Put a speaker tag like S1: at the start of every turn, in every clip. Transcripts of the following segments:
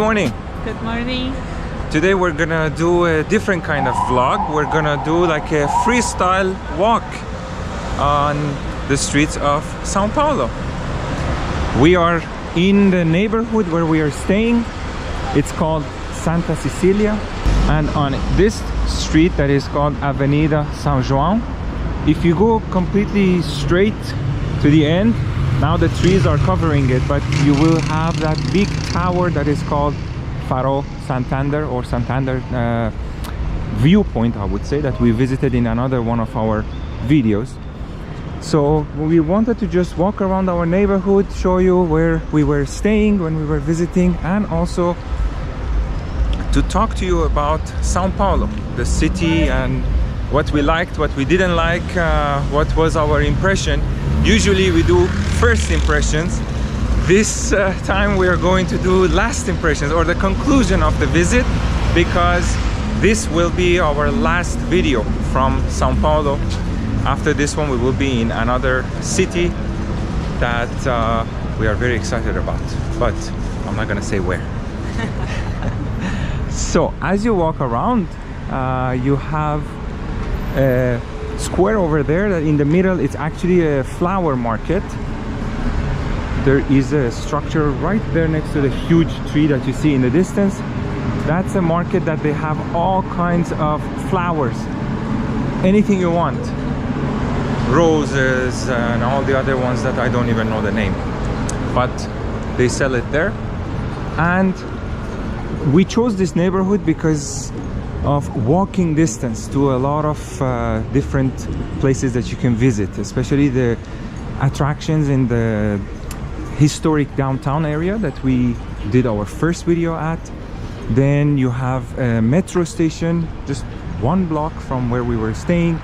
S1: morning.
S2: Good morning.
S1: Today we're gonna do a different kind of vlog. We're gonna do like a freestyle walk on the streets of São Paulo. We are in the neighborhood where we are staying. It's called Santa Cecilia, and on this street that is called Avenida São João, if you go completely straight to the end, now the trees are covering it, but you will have that big tower that is called Faro Santander, or Santander viewpoint, I would say, that we visited in another one of our videos. So we wanted to just walk around our neighborhood, show you where we were staying when we were visiting, and also to talk to you about São Paulo, the city, and what we liked, what we didn't like, what was our impression. Usually we do first impressions. This time we are going to do last impressions, or the conclusion of the visit, because this will be our last video from São Paulo. After this one we will be in another city that we are very excited about, but I'm not gonna say where. So as you walk around, you have a square over there that in the middle it's actually a flower market. There is a structure right there next to the huge tree that you see in the distance. That's a market that they have all kinds of flowers, anything you want, roses and all the other ones that I don't even know the name, but they sell it there. And we chose this neighborhood because of walking distance to a lot of different places that you can visit, especially the attractions in the historic downtown area that we did our first video at. Then you have a metro station just one block from where we were staying,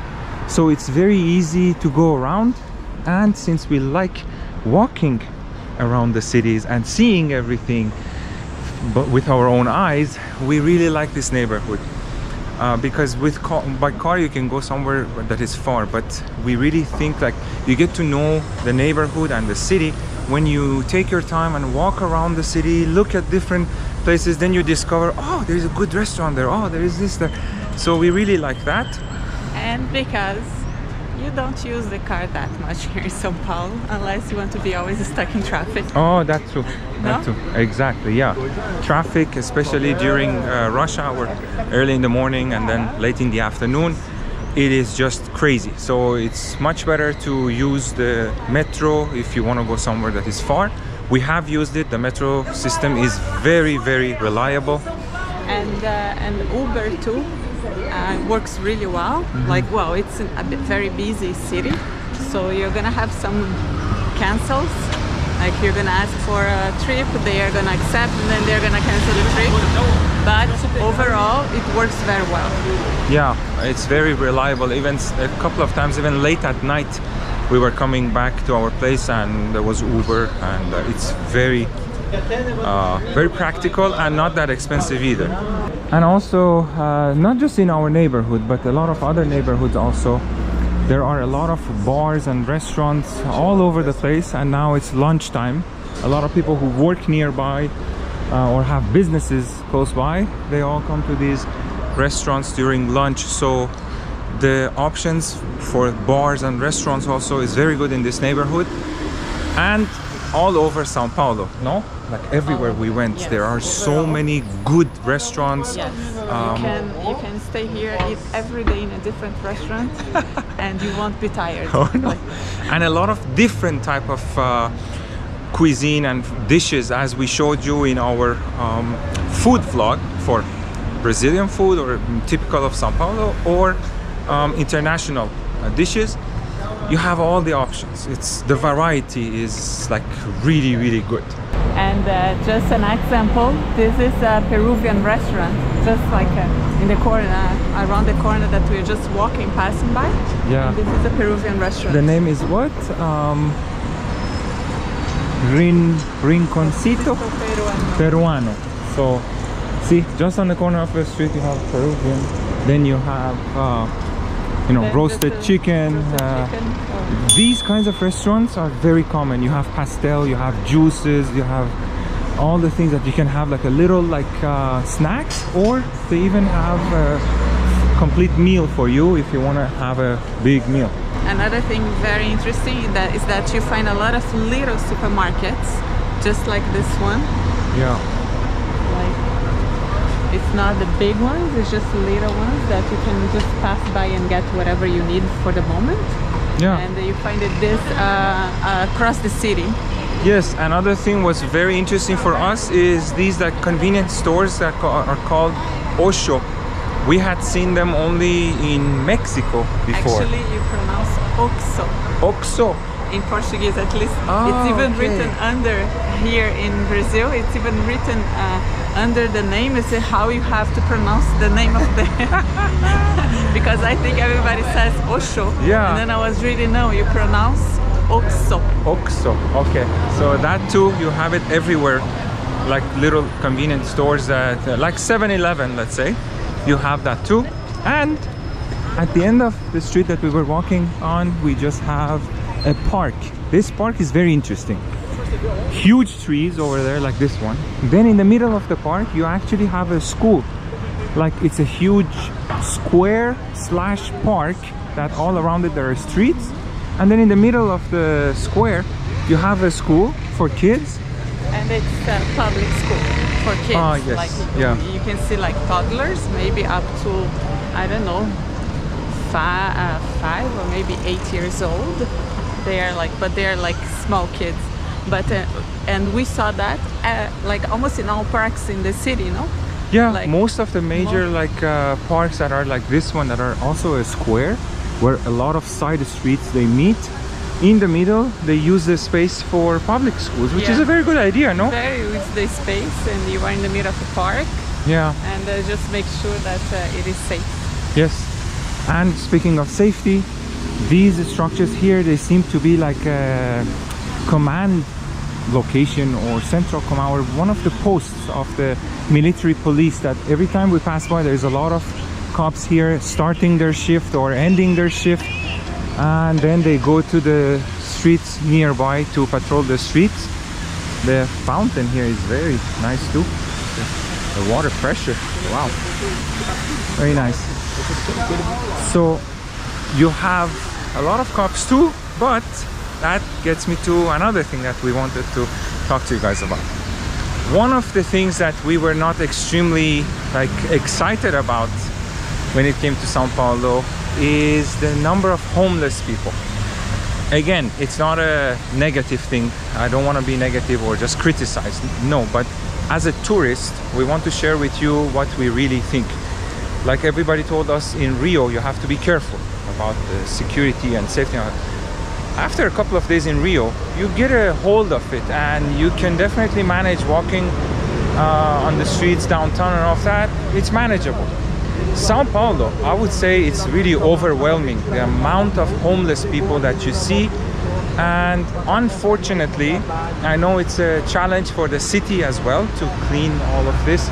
S1: so it's very easy to go around. And since we like walking around the cities and seeing everything but with our own eyes, we really like this neighborhood. Because by car you can go somewhere that is far, but we really think like you get to know the neighborhood and the city when you take your time and walk around the city, look at different places, then you discover, oh, there is a good restaurant there, oh, there is this there. So we really like that.
S2: And because you don't use the car that much here in São Paulo, unless you want to be always stuck in traffic.
S1: Oh, that's true. That's
S2: No?
S1: true. Exactly, yeah. Traffic, especially during rush hour, early in the morning and then late in the afternoon, it is just crazy. So it's much better to use the metro if you want to go somewhere that is far. We have used it. The metro system is very, very reliable.
S2: And Uber too works really well. Like, well, it's a very busy city, so you're gonna have some cancels. Like, you're gonna ask for a trip, they are gonna accept, and then they're gonna cancel the trip. But overall, it works very well.
S1: Yeah, it's very reliable. Even a couple of times, even late at night, we were coming back to our place and there was Uber, and it's very practical and not that expensive either. And also, not just in our neighborhood, but a lot of other neighborhoods also, there are a lot of bars and restaurants all over the place. And now it's lunchtime. A lot of people who work nearby or have businesses close by, they all come to these restaurants during lunch. So the options for bars and restaurants also is very good in this neighborhood. And all over São Paulo, no? Like everywhere we went,
S2: Yes,
S1: there are so many good restaurants.
S2: Yes, you can stay here, eat every day in a different restaurant, and you won't be tired.
S1: Oh, no. And a lot of different type of cuisine and dishes, as we showed you in our food vlog for Brazilian food or typical of São Paulo, or international dishes. You have all the options. The variety is like really, really good.
S2: And just an example, this is a Peruvian restaurant, just like in the corner, around the corner that we're just walking, passing by.
S1: Yeah.
S2: And this is a Peruvian restaurant.
S1: The name is what? Rinconcito Peruano. So, see, just on the corner of the street you have Peruvian. Then you have, roasted chicken. These kinds of restaurants are very common. You have pastel, you have juices, you have all the things that you can have, like a little snacks, or they even have a complete meal for you if you want to have a big meal.
S2: Another thing very interesting is that you find a lot of little supermarkets, just like this one.
S1: Yeah.
S2: Like, it's not the big ones, it's just little ones that you can just pass by and get whatever you need for the moment.
S1: Yeah.
S2: And you find this across the city.
S1: Yes, another thing was very interesting for us is these convenience stores that are called Osho. We had seen them only in Mexico before.
S2: Actually, you pronounce Oxo.
S1: Oxo.
S2: In Portuguese, at least.
S1: Oh,
S2: it's even
S1: okay.
S2: written under here in Brazil. It's even written under the name. It's how you have to pronounce the name of the. Because I think everybody says Osho.
S1: Yeah.
S2: And then I was reading, no, you pronounce Oxo.
S1: Oxo. Okay. So that too, you have it everywhere, like little convenience stores that, like 7-Eleven, let's say. You have that too. And at the end of the street that we were walking on, we just have a park. This park is very interesting. Huge trees over there, like this one. Then in the middle of the park, you actually have a school. Like it's a huge square / park that all around it there are streets. And then in the middle of the square, you have a school for kids.
S2: And it's a public school for kids.
S1: Ah, yes.
S2: Like
S1: Yeah.
S2: you can see like toddlers, maybe up to, I don't know, 5 or maybe 8 years old. They are like small kids. But and we saw that like almost in all parks in the city, you know.
S1: Yeah,
S2: like
S1: most of the major parks that are like this one that are also a square where a lot of side streets they meet. In the middle, they use the space for public schools, which is a very good idea, no?
S2: Very with the space, and you are in the middle of the park.
S1: Yeah.
S2: And just make sure that it is safe.
S1: Yes. And speaking of safety, these structures here, they seem to be like a command location or central command, or one of the posts of the military police, that every time we pass by there's a lot of cops here starting their shift or ending their shift, and then they go to the streets nearby to patrol the streets. The fountain here is very nice too. The water pressure, wow, very nice. So you have a lot of cops too, but that gets me to another thing that we wanted to talk to you guys about. One of the things that we were not extremely excited about when it came to São Paulo is the number of homeless people. Again, it's not a negative thing. I don't want to be negative or just criticize. No, but as a tourist, we want to share with you what we really think. Like everybody told us in Rio, you have to be careful about the security and safety. After a couple of days in Rio, you get a hold of it, and you can definitely manage walking on the streets downtown and all of that. It's manageable. São Paulo, I would say it's really overwhelming, the amount of homeless people that you see. And unfortunately, I know it's a challenge for the city as well to clean all of this,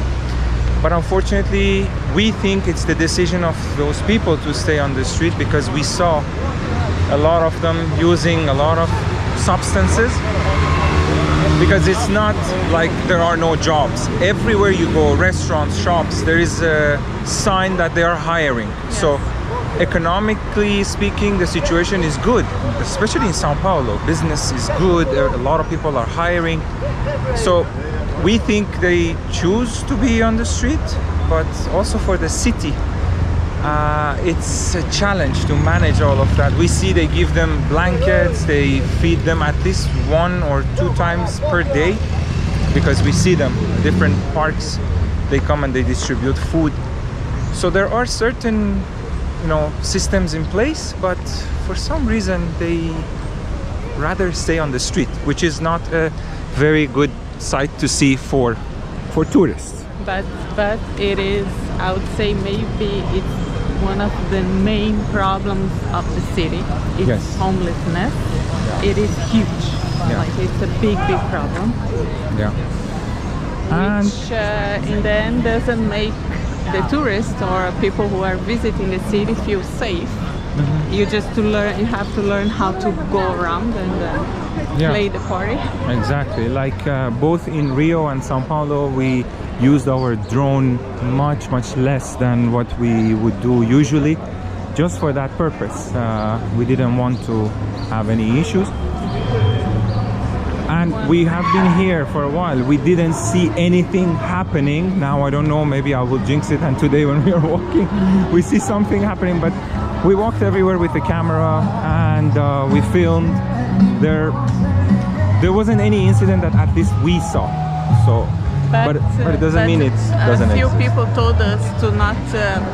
S1: but unfortunately we think it's the decision of those people to stay on the street, because we saw a lot of them using a lot of substances. Because it's not like there are no jobs. Everywhere you go, restaurants, shops, there is a sign that they are hiring. Yes. So economically speaking, the situation is good, especially in São Paulo. Business is good, a lot of people are hiring. So we think they choose to be on the street, but also for the city, it's a challenge to manage all of that. We see they give them blankets, they feed them at least 1 or 2 times per day, because we see them in different parks. They come and they distribute food. So there are certain, systems in place, but for some reason they rather stay on the street, which is not a very good sight to see for tourists.
S2: But it is, I would say, maybe it's one of the main problems of the city is homelessness. Yeah. It is huge. Yeah. Like it's a big problem.
S1: Yeah.
S2: Which in the end doesn't make the tourists or people who are visiting the city feel safe. Mm-hmm. You have to learn how to go around and
S1: Yeah.
S2: play the party.
S1: Exactly. Like both in Rio and São Paulo, we used our drone much less than what we would do usually, just for that purpose. We didn't want to have any issues. And we have been here for a while. We didn't see anything happening. Now I don't know, maybe I will jinx it, and today when we are walking we see something happening, but we walked everywhere with the camera and we filmed. There wasn't any incident that at least we saw. So but it doesn't mean it doesn't
S2: exist. A few
S1: exist.
S2: people told us to not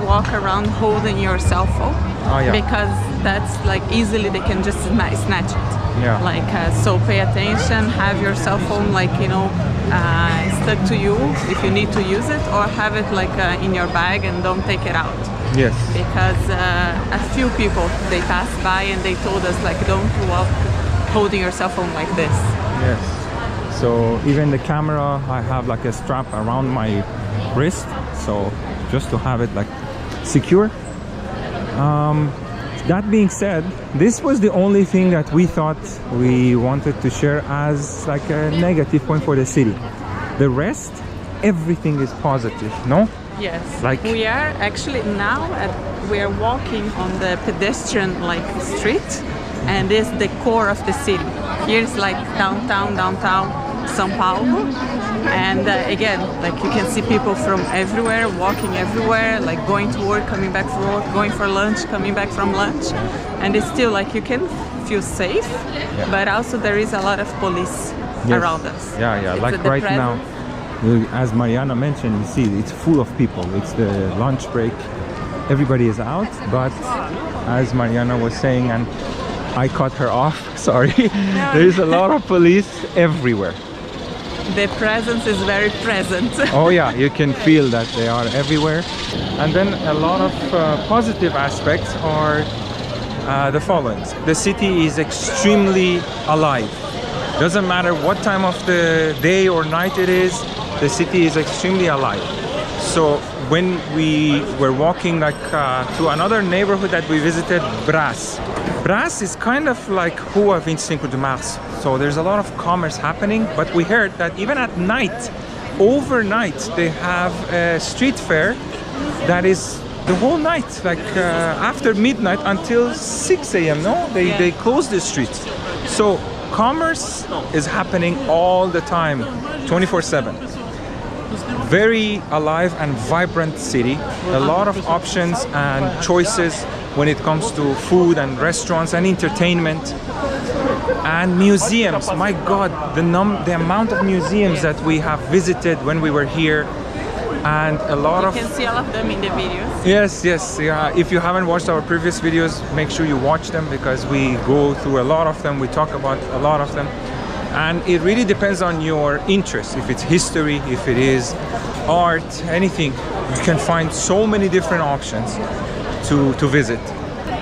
S2: walk around holding your cell phone, because that's like easily they can just snatch it.
S1: Yeah.
S2: Like so pay attention, have your cell phone like, you know, stuck to you if you need to use it, or have it like in your bag and don't take it out.
S1: Yes.
S2: Because a few people, they passed by and they told us like, don't walk holding your cell phone like this.
S1: Yes. So even the camera, I have like a strap around my wrist, so just to have it like secure. That being said, this was the only thing that we thought we wanted to share as like a negative point for the city. The rest, everything is positive, no?
S2: Yes.
S1: Like
S2: we are actually now we are walking on the pedestrian like street, and this is the core of the city. Here's like downtown São Paulo, and again, like you can see people from everywhere walking everywhere, like going to work, coming back from work, going for lunch, coming back from lunch, and it's still like you can feel safe, but also there is a lot of police around us.
S1: Yeah,
S2: it's
S1: like right now, as Mariana mentioned, you see it's full of people. It's the lunch break, everybody is out, but as Mariana was saying, and I cut her off, sorry, there is a lot of police everywhere.
S2: The presence is very present.
S1: Oh yeah, you can feel that they are everywhere. And then a lot of positive aspects are the following. The city is extremely alive. Doesn't matter what time of the day or night it is, the city is extremely alive. So when we were walking like to another neighborhood that we visited, Brás is kind of like Rua 25 de Março. So there's a lot of commerce happening, but we heard that even at night, overnight, they have a street fair that is the whole night, like after midnight until 6 a.m. No, they close the streets. So commerce is happening all the time, 24/7. Very alive and vibrant city. A lot of options and choices when it comes to food and restaurants and entertainment and museums. My God, the amount of museums that we have visited when we were here, and a lot
S2: You can see all of them in the videos.
S1: Yes. Yeah. If you haven't watched our previous videos, make sure you watch them, because we go through a lot of them. We talk about a lot of them, and it really depends on your interest. If it's history, if it is art, anything, you can find so many different options to visit.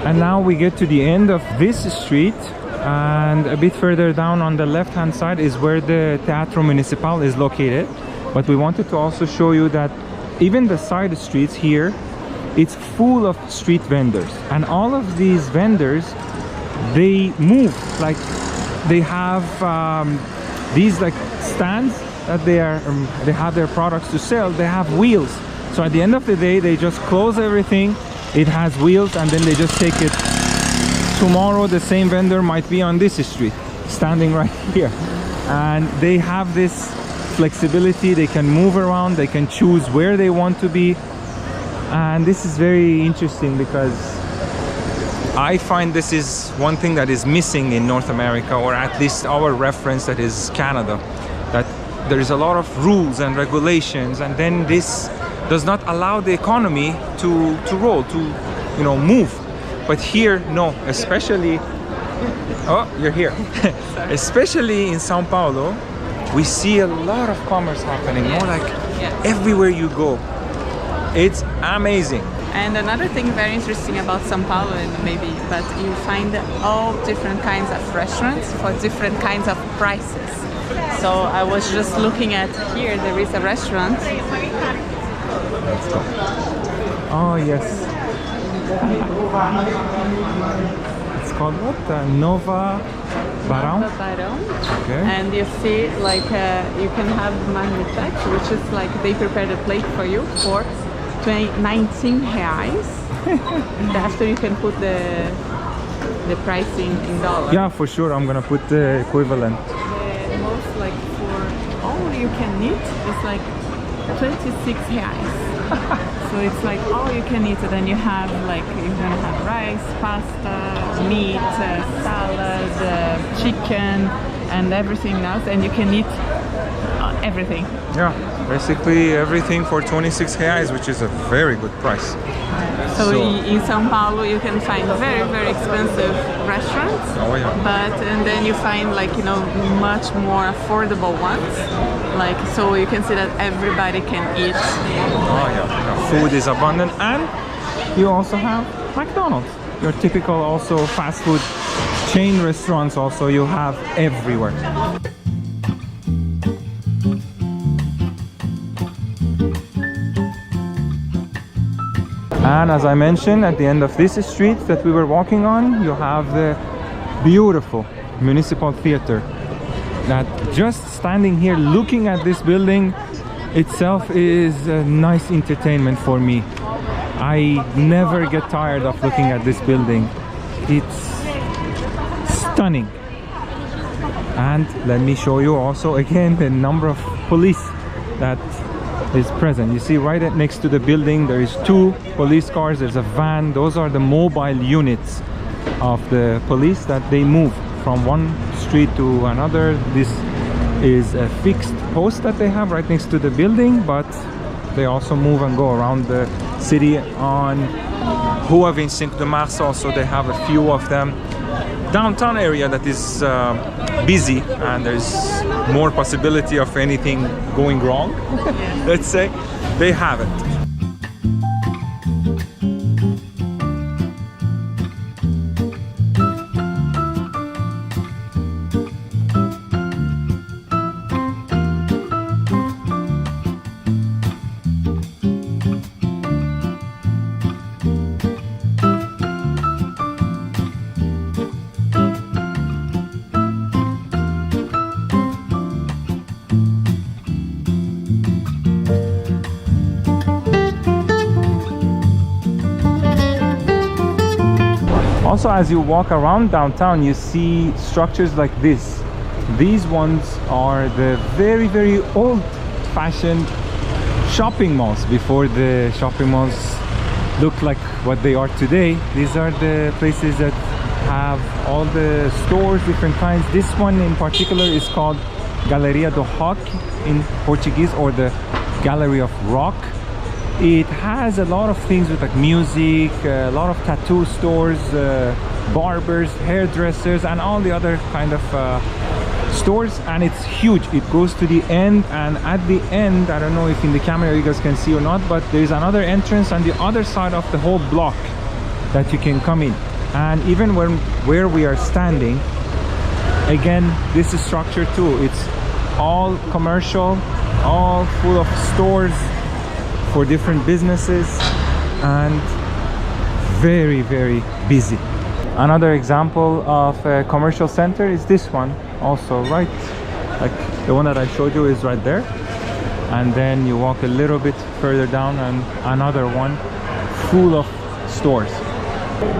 S1: And now we get to the end of this street, and a bit further down on the left hand side is where the Teatro Municipal is located. But we wanted to also show you that even the side streets here, it's full of street vendors, and all of these vendors, they move, like they have these like stands that they have their products to sell. They have wheels, so at the end of the day they just close everything, it has wheels, and then they just take it. Tomorrow the same vendor might be on this street standing right here, and they have this flexibility. They can move around, they can choose where they want to be, and this is very interesting because I find this is one thing that is missing in North America, or at least our reference, that is Canada, that there is a lot of rules and regulations, and then this does not allow the economy to roll, to move. But here, no, especially you're here especially in São Paulo, we see a lot of commerce happening, more like everywhere you go. It's amazing.
S2: And another thing very interesting about São Paulo, but you find all different kinds of restaurants for different kinds of prices. So I was just looking at here, there is a restaurant.
S1: Let's go. Oh yes. It's called what? Nova Barão?
S2: Barão.
S1: Okay.
S2: And you see, like, you can have marmitex, which is like they prepare the plate for you for 19 reais. After you can put the pricing in dollars.
S1: Yeah, for sure. I'm gonna put the equivalent.
S2: The most, like, for all you can eat is like 26 reais. So it's like all you can eat, and then you have, like, you're gonna have rice, pasta, meat, salad, chicken, and everything else, and you can eat everything.
S1: Yeah, basically everything for 26 reais, which is a very good price.
S2: So in São Paulo you can find very, very expensive restaurants.
S1: Oh yeah.
S2: But and then you find, like, you know, much more affordable ones. Like, so you can see that everybody can eat.
S1: Oh yeah. Food is abundant, and you also have McDonald's. Your typical also fast food chain restaurants also you have everywhere. And as I mentioned, at the end of this street that we were walking on, you have the beautiful municipal theater. That just standing here looking at this building itself is a nice entertainment for me. I never get tired of looking at this building. It's stunning. And let me show you also again the number of police that is present. You see right next to the building there is 2 police cars, there's a van. Those are the mobile units of the police that they move from one street to another. This is a fixed post that they have right next to the building, but they also move and go around the city. On Rua 25 de Março also they have a few of them. Downtown area that is busy, and there's more possibility of anything going wrong. Let's say they have it. Also, as you walk around downtown, you see structures like this. These ones are the very, very old-fashioned shopping malls. Before the shopping malls look like what they are today, these are the places that have all the stores, different kinds. This one in particular is called Galeria do Rock in Portuguese, or the Gallery of Rock. It has a lot of things with, like, music, a lot of tattoo stores, barbers, hairdressers, and all the other kind of stores, and it's huge. It goes to the end, and at the end, I don't know if in the camera you guys can see or not, but there's another entrance on the other side of the whole block that you can come in. And even where we are standing, again, this is structure too. It's all commercial, all full of stores for different businesses, and very, very busy. Another example of a commercial center is this one also, right? Like the one that I showed you is right there, and then you walk a little bit further down and another one full of stores.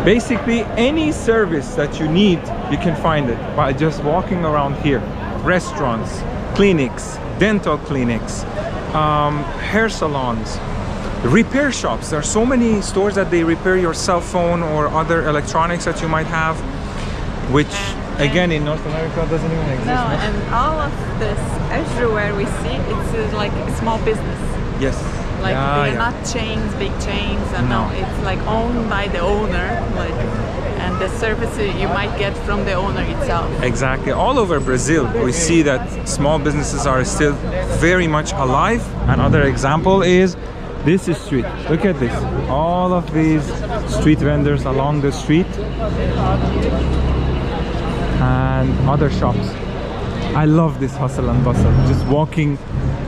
S1: Basically any service that you need, you can find it by just walking around here. Restaurants, clinics, dental clinics, hair salons, repair shops. There are so many stores that they repair your cell phone or other electronics that you might have, which again in North America doesn't even exist.
S2: No, and all of this, everywhere we see, it's like a small business.
S1: Yes.
S2: Like they're not chains, big chains, and no, it's like owned by the owner, like, and the services you might get from the owner itself.
S1: Exactly. All over Brazil, we see that small businesses are still very much alive. Another example is this street. Look at this. All of these street vendors along the street and other shops. I love this hustle and bustle. Just walking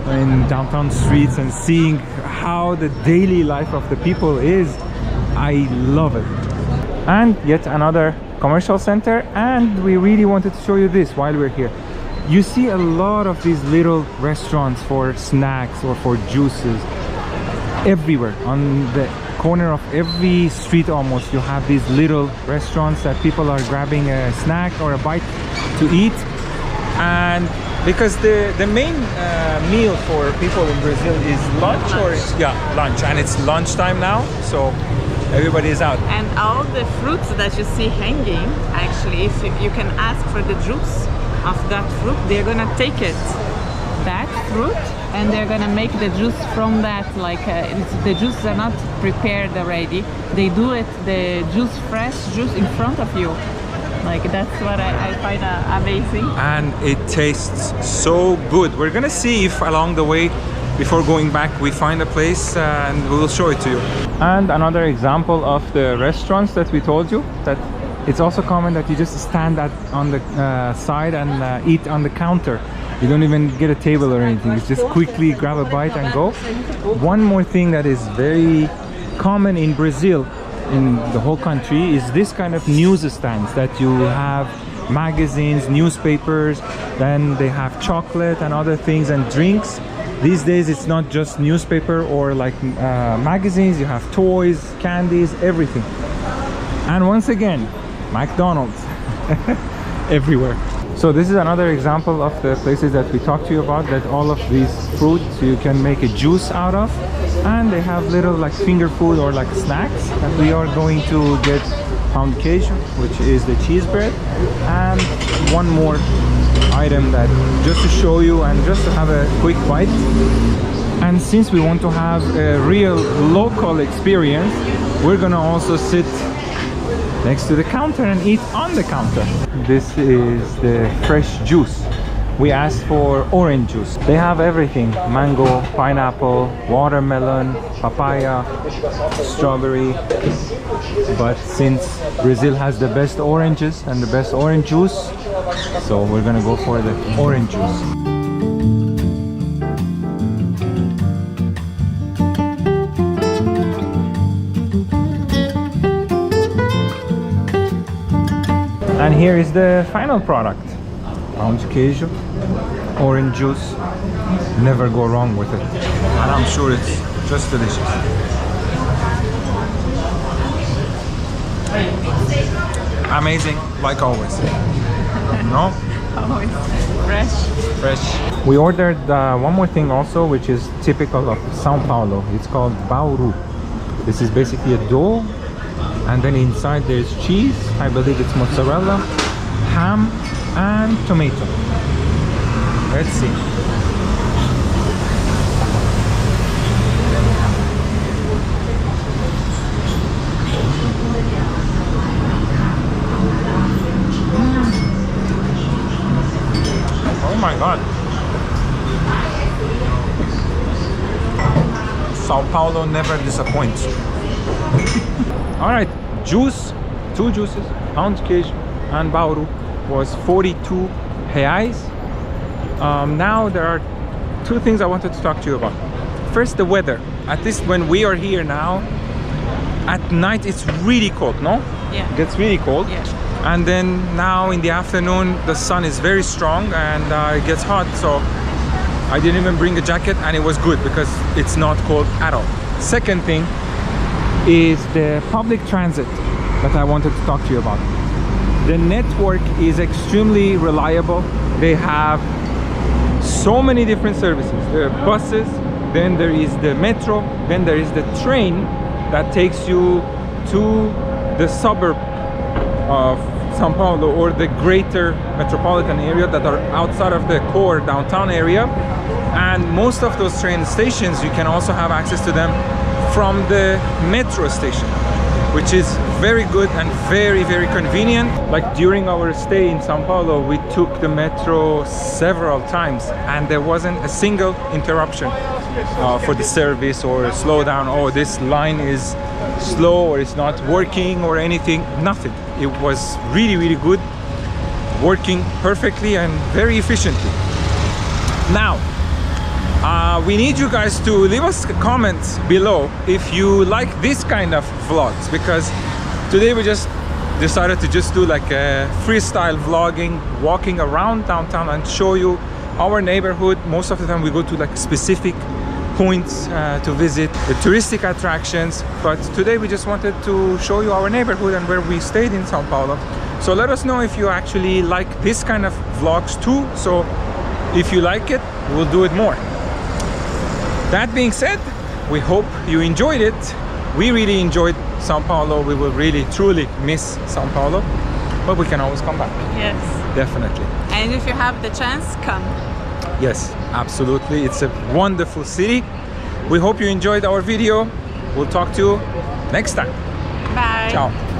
S1: in downtown streets and seeing how the daily life of the people is. I love it. And yet another commercial center, and we really wanted to show you this while we're here. You see a lot of these little restaurants for snacks or for juices everywhere. On the corner of every street almost, you have these little restaurants that people are grabbing a snack or a bite to eat. And because the main meal for people in Brazil is lunch, lunch, and it's lunchtime now, so everybody is out.
S2: And all the fruits that you see hanging, actually, if you can ask for the juice of that fruit, they're gonna take it, that fruit, and they're gonna make the juice from that. Like the juices are not prepared already. They do it, the juice, fresh juice in front of you. Like that's what I find amazing.
S1: And it tastes so good. We're gonna see if along the way, before going back, we find a place and we will show it to you. And another example of the restaurants that we told you, that it's also common that you just stand on the side and eat on the counter. You don't even get a table or anything. You just quickly grab a bite and go. One more thing that is very common in Brazil, in the whole country, is this kind of news stands that you have magazines, newspapers, then they have chocolate and other things and drinks. These days it's not just newspaper or like magazines, you have toys, candies, everything. And once again, McDonald's everywhere. So this is another example of the places that we talked to you about, that all of these fruits you can make a juice out of, and they have little like finger food or like snacks. And we are going to get pound cake, which is the cheese bread, and one more item that just to show you and just to have a quick bite. And since we want to have a real local experience, we're gonna also sit next to the counter and eat on the counter. This is the fresh juice. We asked for orange juice. They have everything: mango, pineapple, watermelon, papaya, strawberry. But since Brazil has the best oranges and the best orange juice, so we're gonna go for the orange juice. And here is the final product: pound queijo, orange juice. Never go wrong with it, and I'm sure it's just delicious. Amazing, like always. No?
S2: Always fresh.
S1: We ordered one more thing also, which is typical of São Paulo. It's called bauru. This is basically a dough, and then inside there's cheese. I believe it's mozzarella, ham, and tomato. Let's see. Oh my god. São Paulo never disappoints. All right, juice, 2 juices, pound cake and bauru was 42 reais. Now there are 2 things I wanted to talk to you about. First, the weather. At least when we are here now, at night it's really cold, no?
S2: Yeah.
S1: It gets really cold.
S2: Yeah.
S1: And then now in the afternoon the sun is very strong and it gets hot, so I didn't even bring a jacket, and it was good because it's not cold at all. Second thing is the public transit that I wanted to talk to you about. The network is extremely reliable. They have so many different services. There are buses, then there is the metro, then there is the train that takes you to the suburb of São Paulo or the greater metropolitan area that are outside of the core downtown area. And most of those train stations, you can also have access to them from the metro station, which is very good and very, very convenient. Like during our stay in São Paulo, we took the metro several times and there wasn't a single interruption for the service or slowdown. Oh, this line is slow or it's not working or anything. Nothing. It was really, really good, working perfectly and very efficiently. Now, we need you guys to leave us comments below if you like this kind of vlogs, because today we just decided to just do like a freestyle vlogging, walking around downtown and show you our neighborhood. Most of the time we go to like specific points to visit, the touristic attractions, but today we just wanted to show you our neighborhood and where we stayed in São Paulo. So let us know if you actually like this kind of vlogs too. So if you like it, we'll do it more. That being said, we hope you enjoyed it. We really enjoyed São Paulo. We will really truly miss São Paulo, but we can always come back.
S2: Yes.
S1: Definitely.
S2: And if you have the chance, come.
S1: Yes, absolutely. It's a wonderful city. We hope you enjoyed our video. We'll talk to you next time.
S2: Bye.
S1: Ciao.